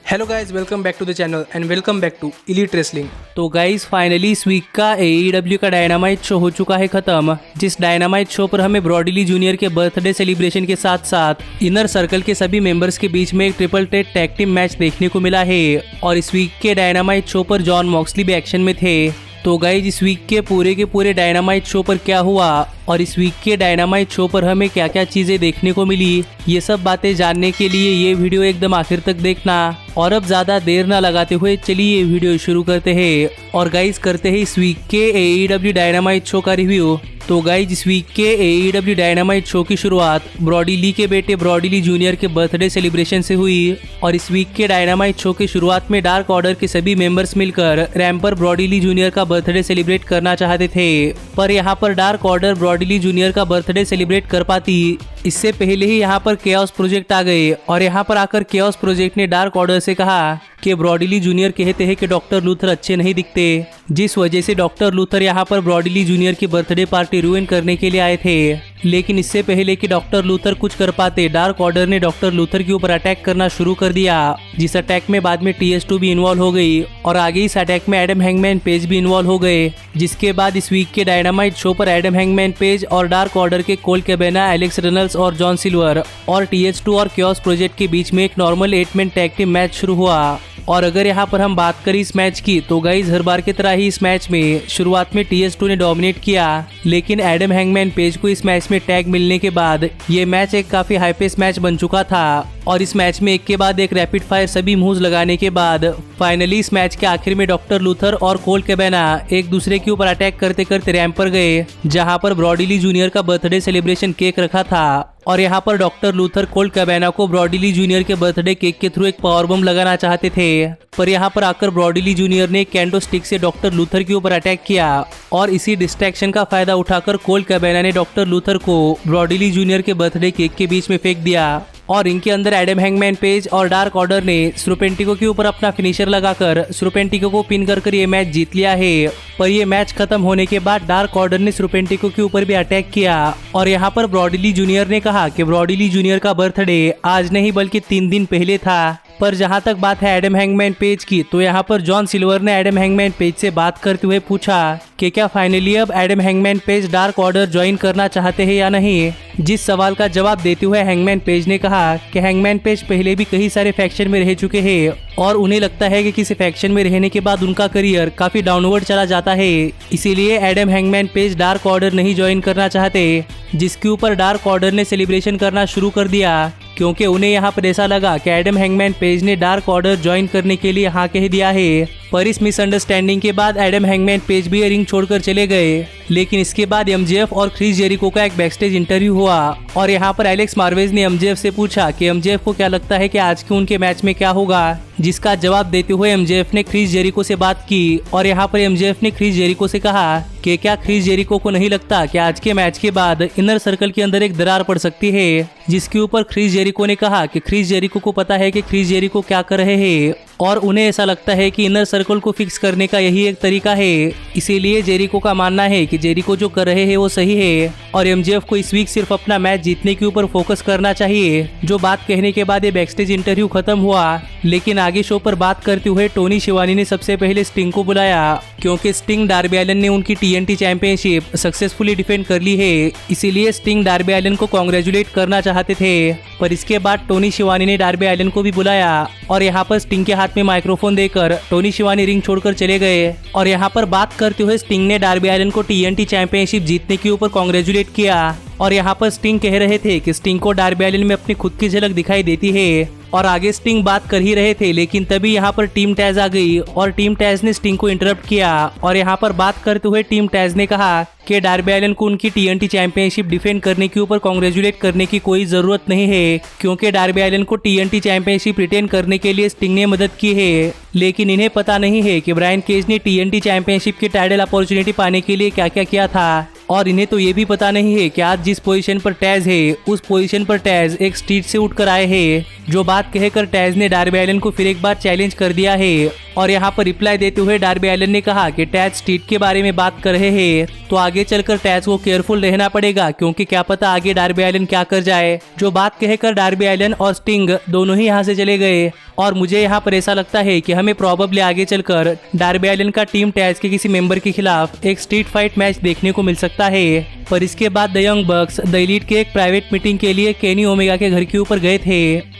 Hello guys, welcome back to the channel and welcome back to elite wrestling. तो guys finally इस week का AEW का dynamite show हो चुका है खत्म। जिस डायनामाइट शो पर हमें ब्रॉडी ली जूनियर के बर्थडे सेलिब्रेशन के साथ साथ इनर सर्कल के सभी मेंबर्स के बीच में एक triple threat tag team match देखने को मिला है। और इस वीक के डायनामाइट शो पर जॉन मॉक्सली भी एक्शन में थे। तो गाइज इस वीक के पूरे डायनामाइट शो पर क्या हुआ और इस वीक के डायनामाइट शो पर हमें क्या क्या चीजें देखने को मिली, ये सब बातें जानने के लिए ये वीडियो एकदम आखिर तक देखना। और अब ज्यादा देर ना लगाते हुए चलिए ये वीडियो शुरू करते हैं और गाइज करते हैं इस वीक के AEW डायनामाइट शो का रिव्यू। तो गाइज इस वीक के AEW डायनामाइट शो की शुरुआत ब्रॉडी ली के बेटे ब्रॉडी ली जूनियर के बर्थडे सेलिब्रेशन से हुई। और इस वीक के डायनामाइट शो की शुरुआत में डार्क ऑर्डर के सभी मेंबर्स मिलकर रैंप पर ब्रॉडी ली जूनियर का बर्थडे सेलिब्रेट करना चाहते थे, पर यहाँ पर dark order Brody Lee junior का बर्थडे सेलिब्रेट कर पाती इससे पहले ही यहाँ पर केओस प्रोजेक्ट आ गए। और यहाँ पर आकर केओस प्रोजेक्ट ने डार्क ऑर्डर से कहा कि ब्रॉडी ली जूनियर कहते हैं कि डॉक्टर लूथर अच्छे नहीं दिखते, जिस वजह से डॉक्टर लूथर यहाँ पर ब्रॉडी ली जूनियर की बर्थडे पार्टी रूइन करने के लिए आए थे। लेकिन इससे पहले कि डॉक्टर लूथर कुछ कर पाते, डार्क ऑर्डर ने डॉक्टर लूथर के ऊपर अटैक करना शुरू कर दिया, जिस अटैक में बाद में TS2 भी इन्वॉल्व हो गई और आगे इस अटैक में एडम हैंगमैन पेज भी इन्वॉल्व हो गए। जिसके बाद इस वीक के डायनामाइट शो पर एडम हैंगमैन पेज और डार्क ऑर्डर के कोल कैबेना, एलेक्स रेनल्ड्स और जॉन सिल्वर और TS2 और केओस प्रोजेक्ट के बीच में एक नॉर्मल 8-मैन टैग टीम मैच शुरू हुआ। और अगर यहाँ पर हम बात करें इस मैच की तो गाइज हर बार की तरह ही इस मैच में शुरुआत में TS2 ने डोमिनेट किया, लेकिन एडम हैंगमैन पेज को इस मैच में टैग मिलने के बाद ये मैच एक काफी हाई पेस मैच बन चुका था। और इस मैच में एक के बाद एक रैपिड फायर सभी मूव्स लगाने के बाद फाइनली इस मैच के आखिर में डॉक्टर लूथर और कोल कैबेना एक दूसरे के ऊपर अटैक करते करते रैंप पर गए, जहां पर ब्रॉडी ली जूनियर का बर्थडे सेलिब्रेशन केक रखा था। और यहाँ पर डॉक्टर लूथर कोल कैबेना को ब्रॉडी ली जूनियर के बर्थडे केक के थ्रू एक पावर बम लगाना चाहते थे, पर यहाँ पर आकर ब्रॉडी ली जूनियर ने कैंडो स्टिक से डॉक्टर लूथर के ऊपर अटैक किया। और इसी डिस्ट्रैक्शन का फायदा उठाकर कोल कैबेना ने डॉक्टर लूथर को ब्रॉडी ली जूनियर के बर्थडे केक के बीच में फेंक दिया। और इनके अंदर एडम हैंगमैन पेज और डार्क ऑर्डर ने स्रुपेंटिको के ऊपर अपना फिनिशर लगाकर स्रुपेंटिको को पिन कर ये मैच जीत लिया है। पर ये मैच खत्म होने के बाद डार्क ऑर्डर ने स्रुपेंटिको के ऊपर भी अटैक किया और यहाँ पर ब्रॉडी ली जूनियर ने कहा कि ब्रॉडी ली जूनियर का बर्थडे आज नहीं बल्कि 3 दिन पहले था। पर जहाँ तक बात है एडम हैंगमैन पेज की, तो यहाँ पर जॉन सिल्वर ने एडम हैंगमैन पेज से बात करते हुए पूछा कि क्या फाइनली अब Adam hangman page dark order join करना चाहते हैं या नहीं। जिस सवाल का जवाब देते हुए हैंगमैन पेज ने कहा कि हैंगमैन पेज पहले भी कई सारे फैक्शन में रह चुके हैं और उन्हें लगता है कि किसी फैक्शन में रहने के बाद उनका करियर काफी डाउनवर्ड चला जाता है, इसीलिए Adam hangman page dark order नहीं ज्वाइन करना चाहते। जिसके ऊपर डार्क ऑर्डर ने सेलिब्रेशन करना शुरू कर दिया, क्योंकि उन्हें यहाँ पर ऐसा लगा कि एडम हैंगमैन पेज ने डार्क ऑर्डर ज्वाइन करने के लिए हाँ कह दिया है। पर इस मिसअंडरस्टैंडिंग के बाद एडम हैंगमैन पेज भी रिंग छोड़कर चले गए। लेकिन इसके बाद MJF और क्रिस जेरिको का एक बैकस्टेज इंटरव्यू हुआ और यहाँ पर एलेक्स मार्वेज ने MJF से पूछा कि MJF को क्या लगता है कि आज के उनके मैच में क्या होगा, जिसका जवाब देते हुए MJF ने क्रिस जेरिको से बात की। और यहाँ पर MJF ने क्रिस जेरिको से कहा कि क्या क्रिस जेरिको को नहीं लगता कि आज के मैच के बाद इनर सर्कल के अंदर एक दरार पड़ सकती है। जिसके ऊपर क्रिस जेरिको ने कहा कि क्रिस जेरिको को पता है कि क्रिस जेरिको क्या कर रहे हैं और उन्हें ऐसा लगता है कि इनर सर्कल को फिक्स करने का यही एक तरीका है, इसीलिए जेरिको का मानना है कि जेरिको जो कर रहे हैं वो सही है और MJF को इस वीक सिर्फ अपना मैच जीतने के ऊपर फोकस करना चाहिए। जो बात कहने के बाद ये बैकस्टेज इंटरव्यू खत्म हुआ, लेकिन आगे शो पर बात करते हुए टोनी शिवानी ने सबसे पहले स्टिंग को बुलाया, क्योंकि स्टिंग डार्बी एलन ने उनकी TNT चैंपियनशिप सक्सेसफुली डिफेंड कर ली है, इसीलिए स्टिंग डार्बी एलन को कांग्रेचुलेट करना चाहते थे। पर इसके बाद टोनी शिवानी ने डार्बी एलन को भी बुलाया और यहाँ पर स्टिंग के हाथ में माइक्रोफोन देकर टोनी शिवानी रिंग छोड़कर चले गए। और यहाँ पर बात करते हुए स्टिंग ने डार्बी एलन को TNT चैंपियनशिप जीतने के ऊपर कांग्रेचुलेट किया। और यहाँ पर स्टिंग कह रहे थे कि स्टिंग को डार्बी एलन में अपनी खुद की झलक दिखाई देती है और आगे स्टिंग बात कर ही रहे थे, लेकिन तभी यहाँ पर टीम टैज आ गई और टीम टैज ने स्टिंग को इंटरप्ट किया। और यहाँ पर बात करते हुए टीम टैज ने कहा कि डार्बी एलन को उनकी TNT चैंपियनशिप डिफेंड करने के ऊपर कांग्रेचुलेट करने की कोई जरूरत नहीं है, क्योंकि डार्बी एलन को TNT चैंपियनशिप रिटेन करने के लिए स्टिंग ने मदद की है। लेकिन इन्हें पता नहीं है कि ब्रायन केज ने TNT चैंपियनशिप की टाइटल अपॉर्चुनिटी पाने के लिए क्या क्या किया था। और इन्हें तो ये भी पता नहीं है कि आज जिस पोजीशन पर टैज है उस पोजीशन पर टैज एक स्ट्रीट से उठकर आए हैं। जो बात कहकर टैज ने डार्बी एलन को फिर एक बार चैलेंज कर दिया है और यहाँ पर रिप्लाई देते हुए डार्बी एलन ने कहा कि टैज स्ट्रीट के बारे में बात कर रहे हैं, तो आगे चलकर टैज को केयरफुल रहना पड़ेगा, क्योंकि क्या पता आगे डार्बी एलन क्या कर जाए। जो बात कहकर डार्बी एलन और स्टिंग दोनों ही यहाँ से चले गए और मुझे यहाँ पर ऐसा लगता है कि हमें प्रॉबेबली आगे चलकर डार्बी एलिन का टीम टैज के किसी मेंबर के खिलाफ एक स्ट्रीट फाइट मैच देखने को मिल सकता है। पर इसके बाद the Young box the elite के एक प्राइवेट मीटिंग के लिए केनी ओमेगा के घर के ऊपर गए थे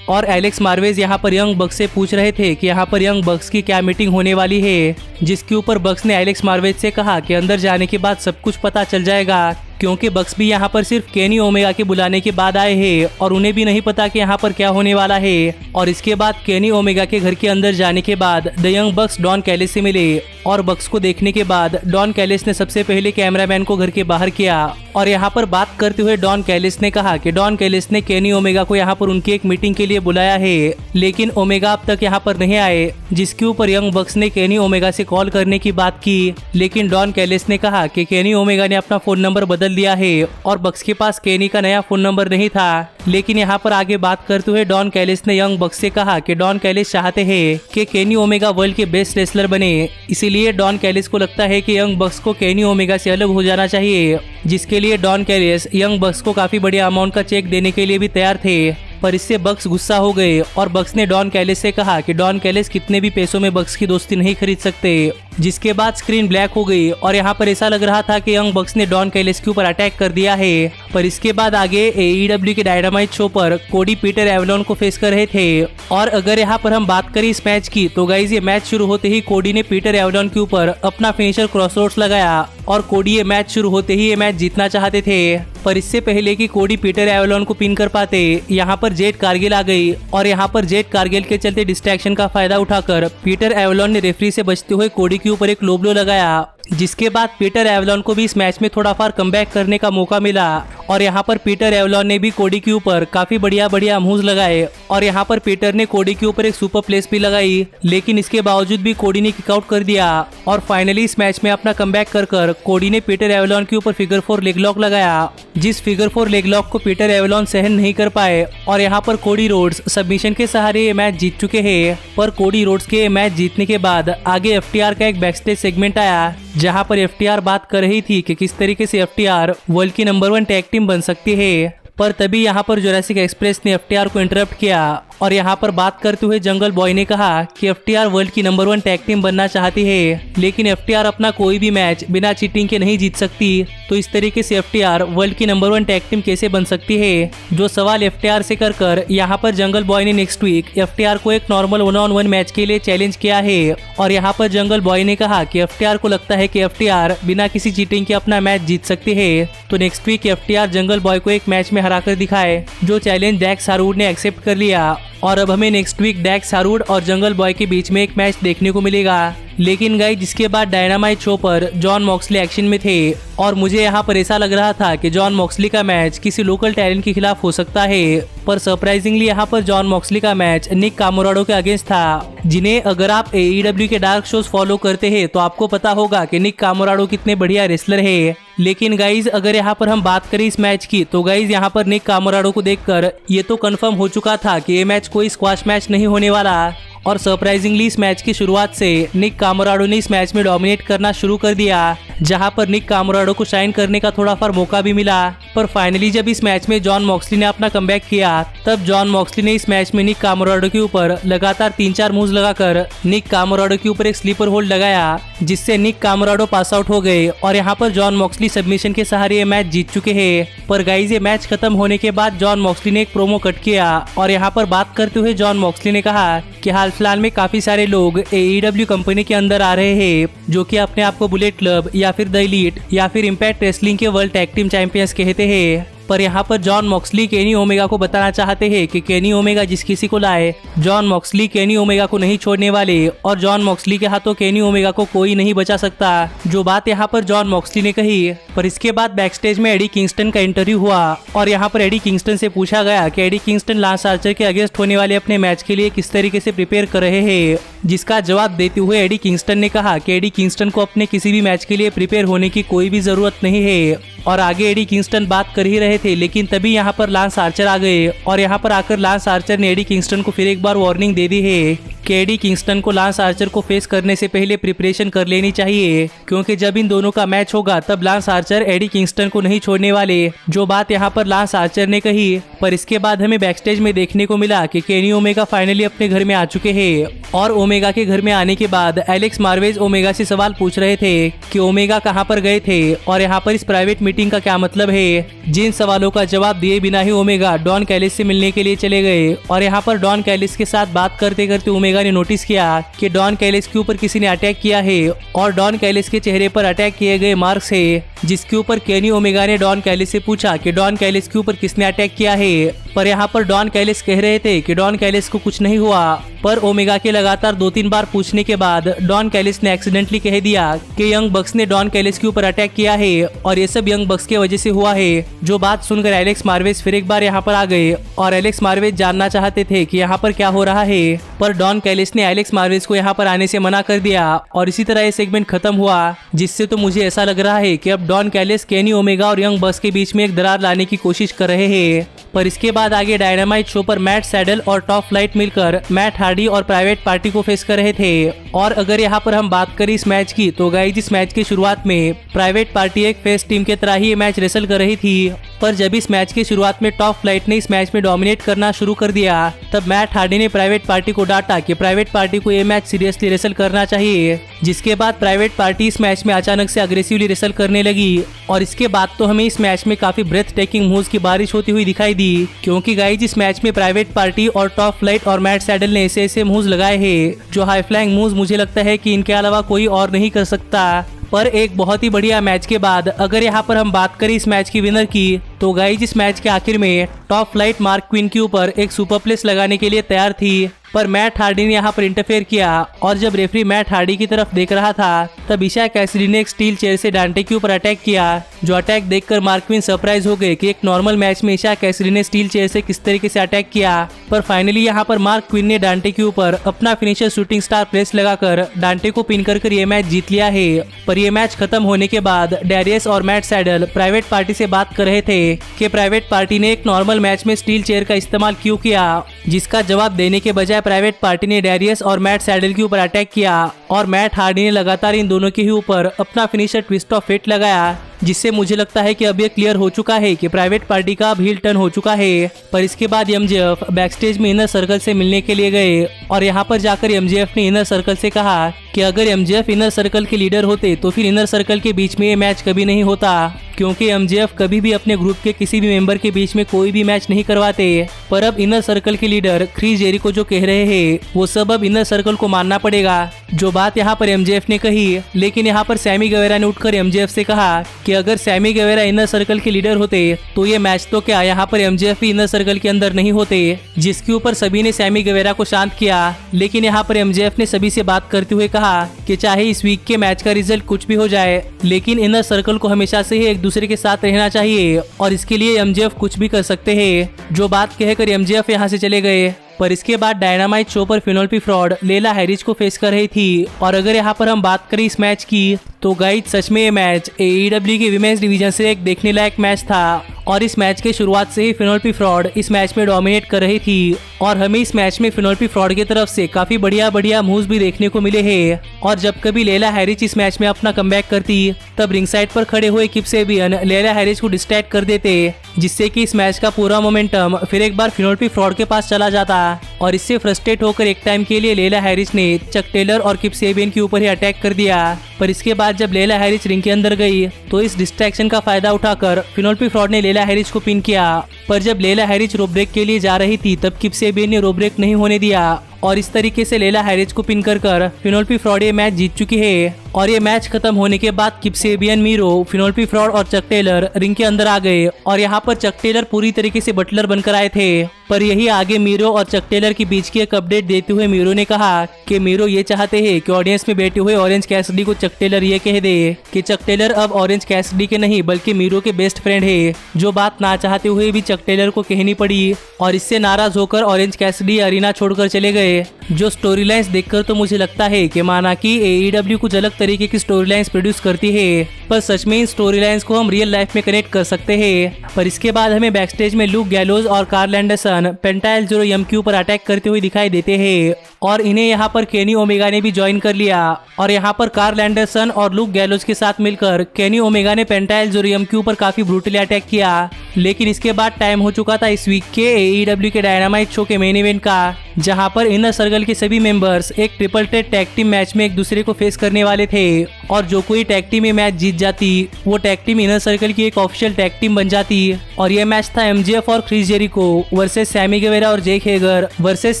और एलेक्स मार्वेज यहाँ पर यंग बक्स से पूछ रहे थे कि यहाँ पर यंग बक्स की क्या मीटिंग होने वाली है, जिसके ऊपर बक्स ने एलेक्स मार्वेज से कहा कि अंदर जाने के बाद सब कुछ पता चल जाएगा, क्योंकि बक्स भी यहाँ पर सिर्फ केनी ओमेगा के बुलाने के बाद आए हैं और उन्हें भी नहीं पता कि यहाँ पर क्या होने वाला है। और इसके बाद केनी ओमेगा के घर के अंदर जाने के बाद the Young Bucks Don Callis से मिले और बक्स को देखने के बाद डॉन कैलिस ने सबसे पहले कैमरामैन को घर के बाहर किया और यहाँ पर बात करते हुए डॉन कैलिस ने कहा कि डॉन कैलिस ने केनी ओमेगा को यहाँ पर उनकी एक मीटिंग के लिए बुलाया है, लेकिन ओमेगा अब तक यहाँ पर नहीं आए, जिसके ऊपर यंग बक्स ने केनी ओमेगा से कॉल करने की बात की, लेकिन डॉन कैलिस ने कहा कि केनी ओमेगा ने अपना फोन नंबर बदल दिया है और बक्स के पास केनी का नया फोन नंबर नहीं था। लेकिन यहाँ पर आगे बात करते हुए डॉन कैलिस ने यंग बक्स से कहा कि डॉन कैलिस चाहते हैं कि केनी ओमेगा वर्ल्ड के बेस्ट रेसलर बने, इसीलिए डॉन कैलिस को लगता है कि यंग बक्स को केनी ओमेगा से अलग हो जाना चाहिए, जिसके लिए डॉन कैलिस यंग बक्स को काफी बड़ी अमाउंट का चेक देने के लिए भी तैयार थे। पर इससे बक्स गुस्सा हो गए और बक्स ने डॉन कैलिस से कहा कि डॉन कैलिस कितने भी पैसों में बक्स की दोस्ती नहीं खरीद सकते, जिसके बाद स्क्रीन ब्लैक हो गई और यहाँ पर ऐसा लग रहा था कि यंग बक्स ने डॉन कैलिस के ऊपर अटैक कर दिया है। पर इसके बाद आगे AEW के डायनामाइट शो पर कोडी पीटर एवलॉन को फेस कर रहे थे और अगर यहाँ पर हम बात करें इस मैच की तो गाइज ये मैच शुरू होते ही कोडी ने पीटर एवलॉन के ऊपर अपना फिनिशर क्रॉसरोड्स लगाया और कोडी ये मैच शुरू होते ही ये मैच जीतना चाहते थे। पर इससे पहले कि कोडी पीटर एवलॉन को पिन कर पाते यहाँ पर जेड कारगिल आ गई और यहाँ पर जेड कारगिल के चलते डिस्ट्रैक्शन का फायदा उठाकर पीटर एवलॉन ने रेफरी से बचते हुए कोडी के ऊपर एक लो ब्लो लगाया, जिसके बाद पीटर एवलॉन को भी इस मैच में थोड़ा फार कमबैक करने का मौका मिला और यहाँ पर पीटर एवलॉन ने भी कोडी के ऊपर काफी बढ़िया मूव्स लगाए और यहाँ पर पीटर ने कोडी के ऊपर एक सुपर प्लेस भी लगाई, लेकिन इसके बावजूद भी कोडी ने किकआउट कर दिया और फाइनली इस मैच में अपना कमबैक कर कोडी ने पीटर एवलॉन के ऊपर फिगर 4 लेग लॉक लगाया, जिस फिगर 4 लेग लॉक को पीटर एवलॉन सहन नहीं कर पाए और यहाँ पर कोडी रोड्स सबमिशन के सहारे ये मैच जीत चुके हैं। पर कोडी रोड्स के ये मैच जीतने के बाद आगे FTR का एक बैकस्टेज सेगमेंट आया, जहां पर FTR बात कर रही थी कि किस तरीके से FTR वर्ल्ड की नंबर 1 टैग टीम बन सकती है। पर तभी यहाँ पर जुरासिक एक्सप्रेस ने FTR को इंटरप्ट किया और यहाँ पर बात करते हुए जंगल बॉय ने कहा कि FTR वर्ल्ड की नंबर 1 टैग टीम बनना चाहती है, लेकिन FTR अपना कोई भी मैच बिना चीटिंग के नहीं जीत सकती, तो इस तरीके से FTR वर्ल्ड की नंबर 1 टैग टीम कैसे बन सकती है। जो सवाल FTR से कर यहाँ पर जंगल बॉय ने नेक्स्ट वीक FTR को एक नॉर्मल 1-on-1 मैच के लिए चैलेंज किया है और यहाँ पर जंगल बॉय ने कहा कि FTR को लगता है कि FTR बिना किसी चीटिंग के अपना मैच जीत सकती है, तो next week FTR Jungle Boy को एक मैच में हराकर दिखाए। जो चैलेंज डैक्स हारूड ने एक्सेप्ट कर लिया और अब हमें नेक्स्ट वीक डैक्स हारूड और जंगल बॉय के बीच में एक मैच देखने को मिलेगा। लेकिन गाइस जिसके बाद डायनामाइट शो पर जॉन मॉक्सली एक्शन में थे और मुझे यहाँ पर ऐसा लग रहा था कि जॉन मॉक्सली का मैच किसी लोकल टैलेंट के खिलाफ हो सकता है, पर सरप्राइजिंगली यहाँ पर जॉन मॉक्सली का मैच निक कामोराडो के अगेंस्ट था, जिन्हें अगर आप AEW के डार्क शोज फॉलो करते हैं तो आपको पता होगा कि निक कामोराडो कितने बढ़िया रेसलर है। लेकिन गाइज अगर यहाँ पर हम बात करें इस मैच की तो गाइज यहाँ पर निक कामोराडो को देखकर ये तो कंफर्म हो चुका था कि ये मैच कोई स्क्वाश मैच नहीं होने वाला और सरप्राइजिंगली इस मैच की शुरुआत से निक कामोराडो ने इस मैच में डोमिनेट करना शुरू कर दिया, जहां पर निक कामोराडो को शाइन करने का थोड़ा फार मौका भी मिला। पर फाइनली जब इस मैच में जॉन मॉक्सली ने अपना कमबैक किया तब जॉन मॉक्सली ने इस मैच में निक कामोराडो के ऊपर लगातार 3-4 मूव्स लगाकर निक कामोराडो के ऊपर एक स्लीपर होल्ड लगाया, जिससे निक कामोराडो पास आउट हो गए और यहाँ पर जॉन मॉक्सली सबमिशन के सहारे ये मैच जीत चुके हैं। पर गाइज ये मैच खत्म होने के बाद जॉन मॉक्सली ने एक प्रोमो कट किया और यहाँ पर बात करते हुए जॉन मॉक्सली ने कहा कि हाल फिलहाल में काफी सारे लोग AEW कंपनी के अंदर आ रहे हैं जो कि अपने आप को बुलेट क्लब या फिर द एलीट या फिर इम्पैक्ट रेसलिंग के वर्ल्ड टैग टीम चैंपियंस कहते हैं। पर यहाँ पर जॉन मॉक्सली केनी ओमेगा को बताना चाहते हैं कि केनी ओमेगा जिस किसी को लाए जॉन मॉक्सली केनी ओमेगा को नहीं छोड़ने वाले और जॉन मॉक्सली के हाथों केनी ओमेगा को कोई नहीं बचा सकता, जो बात यहाँ पर जॉन मॉक्सली ने कही। पर इसके बाद बैकस्टेज में एडी किंगस्टन का इंटरव्यू हुआ और यहाँ पर एडी किंगस्टन से पूछा गया कि एडी किंगस्टन लांस आर्चर के अगेंस्ट होने वाले अपने मैच के लिए किस तरीके से प्रिपेयर कर रहे हैं, जिसका जवाब देते हुए एडी किंगस्टन ने कहा कि एडी किंगस्टन को अपने किसी भी मैच के लिए प्रिपेयर होने की कोई भी जरूरत नहीं है। और आगे एडी किंगस्टन बात कर ही रहे थे, लेकिन तभी यहाँ पर लांस आर्चर आ गए और यहाँ पर आकर लांस आर्चर ने एडी किंगस्टन को फिर एक बार वार्निंग दे दी है कि एडी किंगस्टन को लांस आर्चर को फेस करने से पहले प्रिपरेशन कर लेनी चाहिए, क्योंकि जब इन दोनों का मैच होगा तब लांस आर्चर एडी किंगस्टन को नहीं छोड़ने वाले। जो बात यहाँ पर लांस आर्चर ने कही। पर इसके बाद हमें बैकस्टेज में देखने को मिला कि केनी ओमेगा फाइनली अपने घर में आ चुके हैं और ओमेगा के घर में आने के बाद एलेक्स मार्वेज ओमेगा से सवाल पूछ रहे थे कि ओमेगा कहाँ पर गए थे और यहाँ पर इस प्राइवेट मीटिंग का क्या मतलब है। जिन सवालों का जवाब दिए बिना ही ओमेगा डॉन कैलिस से मिलने के लिए चले गए और यहाँ पर डॉन कैलिस के साथ बात करते करते ओमेगा ने नोटिस किया कि डॉन कैलिस के ऊपर किसी ने अटैक किया है और डॉन कैलिस के चेहरे पर अटैक किए गए मार्क्स है, जिसके ऊपर केनी ओमेगा ने डॉन कैलिस से पूछा कि डॉन कैलिस के ऊपर किसने अटैक किया है। पर यहाँ पर डॉन कैलिस कह रहे थे कि डॉन कैलिस को कुछ नहीं हुआ। पर ओमेगा के लगातार 2-3 बार पूछने के बाद डॉन कैलिस ने एक्सीडेंटली कह दिया कि यंग बक्स ने डॉन कैलिस के ऊपर अटैक किया है और ये सब यंग बक्स की वजह से हुआ है। जो बात सुनकर एलेक्स मार्वेज फिर एक बार यहाँ पर आ गए और एलेक्स मार्वेज जानना चाहते थे कि यहाँ पर क्या हो रहा है। पर डॉन कैलिस ने एलेक्स मार्वेज को यहाँ पर आने से मना कर दिया और इसी तरह ये सेगमेंट खत्म हुआ, जिससे तो मुझे ऐसा लग रहा है कि अब डॉन कैलिस केनी ओमेगा और यंग बक्स के बीच में एक दरार लाने की कोशिश कर रहे हैं। पर इसके बाद आगे डायनामाइट शो पर मैट सैडल और टॉप फ्लाइट मिलकर मैट हार्डी और प्राइवेट पार्टी को फेस कर रहे थे। और अगर यहाँ पर हम बात करें इस मैच की तो गाइस इस मैच की शुरुआत में प्राइवेट पार्टी एक फेस टीम के तरह ही ये मैच रेसल कर रही थी। पर जब इस मैच की शुरुआत में टॉप फ्लाइट ने इस मैच में डोमिनेट करना शुरू कर दिया तब मैट हार्डी ने प्राइवेट पार्टी को डांटा कि प्राइवेट पार्टी को ये मैच सीरियसली रेसल करना चाहिए। जिसके बाद प्राइवेट पार्टी इस मैच में अचानक से अग्रेसिवली रेसल करने लगी और इसके बाद तो हमें इस मैच में काफी ब्रेथ टेकिंग मूव्स की बारिश होती हुई दिखाई दी, क्योंकि गाइस इस मैच में प्राइवेट पार्टी और टॉप फ्लाइट और मैट सैडल ने ऐसे मूव्स लगाए हैं जो हाई फ्लाइंग मूव्स मुझे लगता है कि इनके अलावा कोई और नहीं कर सकता। पर एक बहुत ही बढ़िया मैच के बाद अगर यहाँ पर हम बात करें इस मैच की विनर की तो गाइस इस मैच के आखिर में टॉप फ्लाइट मार्क क्वीन के ऊपर एक सुपर प्लेस लगाने के लिए तैयार थी। पर मैट हार्डी ने यहाँ पर इंटरफेयर किया और जब रेफरी मैट हार्डी की तरफ देख रहा था तब ईशा कैसिडी ने एक स्टील चेयर से डांटे के ऊपर अटैक किया। जो अटैक देखकर मार्क क्वीन सरप्राइज हो गए कि एक नॉर्मल मैच में ईशा कैसिडी ने स्टील चेयर से किस तरीके से अटैक किया। पर फाइनली यहाँ पर मार्क क्वीन ने डांटे के ऊपर अपना फिनिशर शूटिंग स्टार प्लेस लगाकर डांटे को पिन कर ये मैच जीत लिया है। पर यह मैच खत्म होने के बाद डैरियस और मैट सैडल प्राइवेट पार्टी से बात कर रहे थे कि प्राइवेट पार्टी ने एक नॉर्मल मैच में स्टील चेयर का इस्तेमाल क्यों किया, जिसका जवाब देने के बजाय प्राइवेट पार्टी ने डैरियस और मैट सैडल के ऊपर अटैक किया और मैट हार्डी ने लगातार इन दोनों के ही ऊपर अपना फिनिशर ट्विस्ट ऑफ फेट लगाया, जिससे मुझे लगता है कि अब ये क्लियर हो चुका है कि प्राइवेट पार्टी का अब हील टर्न हो चुका है। पर इसके बाद एमजेएफ बैकस्टेज में इनर सर्कल से मिलने के लिए गए और यहाँ पर जाकर एमजेएफ ने इनर सर्कल से कहा कि अगर एमजेएफ इनर सर्कल के लीडर होते तो फिर इनर सर्कल के बीच में ये मैच कभी नहीं होता, क्योंकि एमजेएफ कभी भी अपने ग्रुप के किसी भी मेंबर के बीच में कोई भी मैच नहीं करवाते। पर अब इनर सर्कल के लीडर क्रिस जेरिको जो कह रहे हैं वो सब अब इनर सर्कल को मानना पड़ेगा, जो बात यहाँ पर एमजेएफ ने कही। लेकिन यहाँ पर सैमी गवेरा ने उठकर एमजेएफ से कहा कि अगर सैमी गवेरा इनर सर्कल के लीडर होते तो ये मैच तो क्या यहाँ पर एमजेएफ भी इनर सर्कल के अंदर नहीं होते, जिसके ऊपर सभी ने सैमी गवेरा को शांत किया। लेकिन यहाँ पर एमजेएफ ने सभी से बात करते हुए कहा कि चाहे इस वीक के मैच का रिजल्ट कुछ भी हो जाए लेकिन इनर सर्कल को हमेशा से ही एक दूसरे के साथ रहना चाहिए और इसके लिए एमजेएफ कुछ भी कर सकते हैं। जो बात कहकर एमजेएफ यहाँ से चले गए। पर इसके बाद डायनामाइट शो पर फिनोल्पी फ्रॉड लेला हैरिज को फेस कर रही थी और अगर यहाँ पर हम बात करें इस मैच की तो गाइस सच में ये मैच AEW के विमेंस डिवीजन से एक देखने लायक मैच था और इस मैच के शुरुआत से ही फिनोल्पी फ्रॉड इस मैच में डोमिनेट कर रही थी और हमें इस मैच में फिनोल्पी फ्रॉड की तरफ से काफी बढ़िया मूव्स भी देखने को मिले हैं। और जब कभी लेला हैरिज इस मैच में अपना कमबैक करती तब रिंग साइड पर खड़े हुए किप सेबियन लेला हैरिज को डिस्ट्रैक्ट कर देते, जिससे कि इस मैच का पूरा मोमेंटम फिर एक बार फिनोल्पी फ्रॉड के पास चला जाता और इससे फ्रस्ट्रेट होकर एक टाइम के लिए लेला हैरिज ने चक टेलर और किप सेबियन के ऊपर ही अटैक कर दिया। पर इसके बाद जब लेला हैरिज रिंग के अंदर गई तो इस डिस्ट्रैक्शन का फायदा उठाकर फिनोल्पी फ्रॉड ने लेला हैरिज को पिन किया। पर जब लेला हैरिज रोप ब्रेक के लिए जा रही थी तब किप सेबियन ने रोप ब्रेक नहीं होने दिया और इस तरीके से लेला हैरिज को पिन कर फिनोल्पी फ्रॉड ये मैच जीत चुकी है। और ये मैच खत्म होने के बाद किप सेबियन, मीरो, फिनोल्पी फ्रॉड और चक टेलर रिंग के अंदर आ गए और यहाँ पर चक टेलर पूरी तरीके से बटलर बनकर आए थे। पर यही आगे मीरो और चक टेलर के बीच की एक अपडेट देते हुए मीरो ने कहा कि मीरो ये चाहते हैं कि ऑडियंस में बैठे हुए ऑरेंज कैसिडी को चक टेलर ये कह दे कि चक टेलर अब ऑरेंज कैसिडी के नहीं बल्कि मीरो के बेस्ट फ्रेंड है। जो बात ना चाहते हुए भी चक टेलर को कहनी पड़ी और इससे नाराज होकर ऑरेंज कैसिडी अरीना छोड़कर चले गए। जो स्टोरी लाइन्स देखकर तो मुझे लगता है कि माना कि AEW कुछ अलग तरीके की स्टोरी लाइन्स प्रोड्यूस करती है, पर सच में इन स्टोरी लाइन्स को हम रियल लाइफ में कनेक्ट कर सकते हैं। पर इसके बाद हमें बैकस्टेज में लूक गैलोज और कार्ल एंडरसन पेंटा एल ज़ीरो एम के ऊपर अटैक करते हुए दिखाई देते हैं और इन्हें यहाँ पर केनी ओमेगा ने भी ज्वाइन कर लिया और यहाँ पर कार्ल एंडरसन और लुक गैलोज के साथ मिलकर केनी ओमेगा ने पेंटा एल जोरियम के ऊपर काफी ब्रूटली अटैक किया। लेकिन इसके बाद टाइम हो चुका था इस वीक के AEW के डायनामाइट शो के मेन इवेंट का, जहां पर इनर सर्कल के सभी मेंबर्स एक triple threat tag team match में एक दूसरे को फेस करने वाले थे और जो कोई टैग टीम में मैच जीत जाती वो टैग टीम इनर सर्कल की एक ऑफिशियल टैग टीम बन जाती। और ये मैच था MJF और Chris Jericho versus Sammy Guevara और जेक हेगर वर्सेस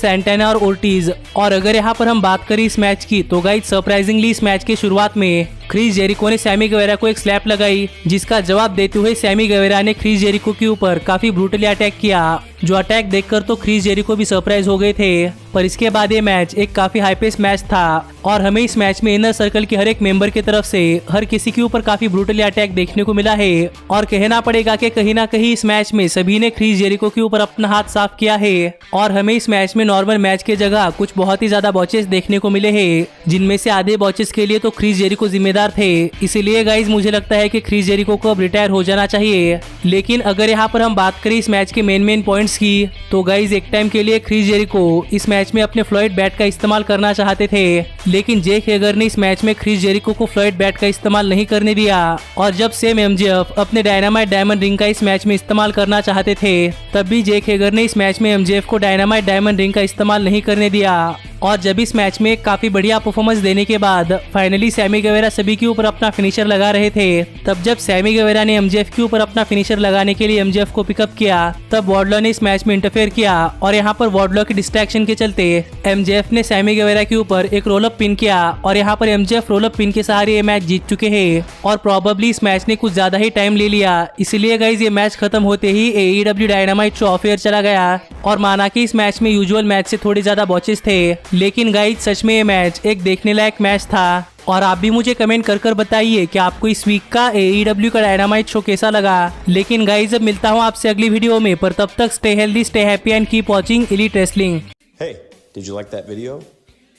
सैंटाना और ओर्टिज। और अगर यहाँ पर हम बात करें इस मैच की तो गाइस सरप्राइजिंगली इस मैच के शुरुआत में क्रिस जेरिको ने सैमी गेवेरा को एक स्लैप लगाई, जिसका जवाब देते हुए सैमी गेवेरा ने क्रिस जेरिको के ऊपर काफी ब्रूटली अटैक किया, जो अटैक देखकर तो क्रिस जेरिको भी सरप्राइज हो गए थे। पर इसके बाद ये मैच एक काफी हाई पेस मैच था और हमें इस मैच में इनर सर्कल के हर एक मेंबर की तरफ से हर किसी के ऊपर काफी ब्रूटली अटैक देखने को मिला है। और कहना पड़ेगा कि कहीं ना कहीं इस मैच में सभी ने क्रिस जेरिको के ऊपर अपना हाथ साफ किया है और हमें इस मैच में नॉर्मल मैच के जगह कुछ बहुत ही ज्यादा बॉचेस देखने को मिले हैं, जिनमें से आधे बॉचेस के लिए तो क्रिस जेरिको जिम्मेदार थे। इसीलिए गाइज मुझे लगता है कि क्रिस जेरिको को अब रिटायर हो जाना चाहिए। लेकिन अगर यहाँ पर हम बात करें इस मैच के मेन पॉइंट्स की तो गाइज एक टाइम के लिए क्रिस जेरिको इस मैच में अपने फ्लॉयड बैट का इस्तेमाल करना चाहते थे, लेकिन जेक हेगर ने इस मैच में क्रिस जेरिको को फ्लॉयड बैट का इस्तेमाल नहीं करने दिया। और जब सेम MJF अपने डायनामाइट डायमंड रिंग का इस मैच में इस्तेमाल करना चाहते थे तब भी जेक हेगर ने इस मैच में MJF को डायनामाइट डायमंड रिंग का इस्तेमाल नहीं करने दिया। और जब इस मैच में काफी बढ़िया परफॉर्मेंस देने के बाद फाइनली सैमी गेवेरा सभी के ऊपर अपना फिनिशर लगा रहे थे, तब जब सैमी गेवेरा ने MJF के ऊपर अपना फिनिशर लगाने के लिए MJF को पिकअप किया तब वार्डलॉ ने इस मैच में इंटरफेयर किया और यहाँ पर वार्डलॉ की डिस्ट्रैक्शन के चलते MJF ने सैमी गेवेरा के ऊपर एक रोलअप पिन किया और यहाँ पर MJF रोलअप पिन के सहारे ये मैच जीत चुके हैं और प्रोबेबली इस मैच ने कुछ ज्यादा ही टाइम ले लिया। इसीलिए गाइज ये मैच खत्म होते ही AEW dynamite show off air चला गया और माना कि इस मैच में यूजुअल मैच से थोड़े ज्यादा बॉचेस थे, लेकिन गाइज सच में ये मैच एक देखने लायक मैच था। और आप भी मुझे कमेंट कर बताइए कि आपको इस वीक का AEW का डायनामाइट शो कैसा लगा। लेकिन गाइज अब मिलता हूँ आपसे अगली वीडियो में, पर तब तक stay healthy, stay happy and keep watching elite wrestling. Hey, did you like that video?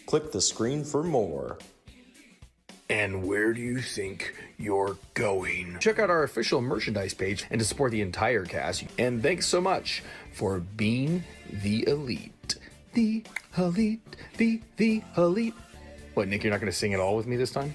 Click the screen for more. And where do you think you're going? Check out our official merchandise page and to support the entire cast. And thanks so much for being the elite. The elite. What, Nick, you're not going to sing it all with me this time?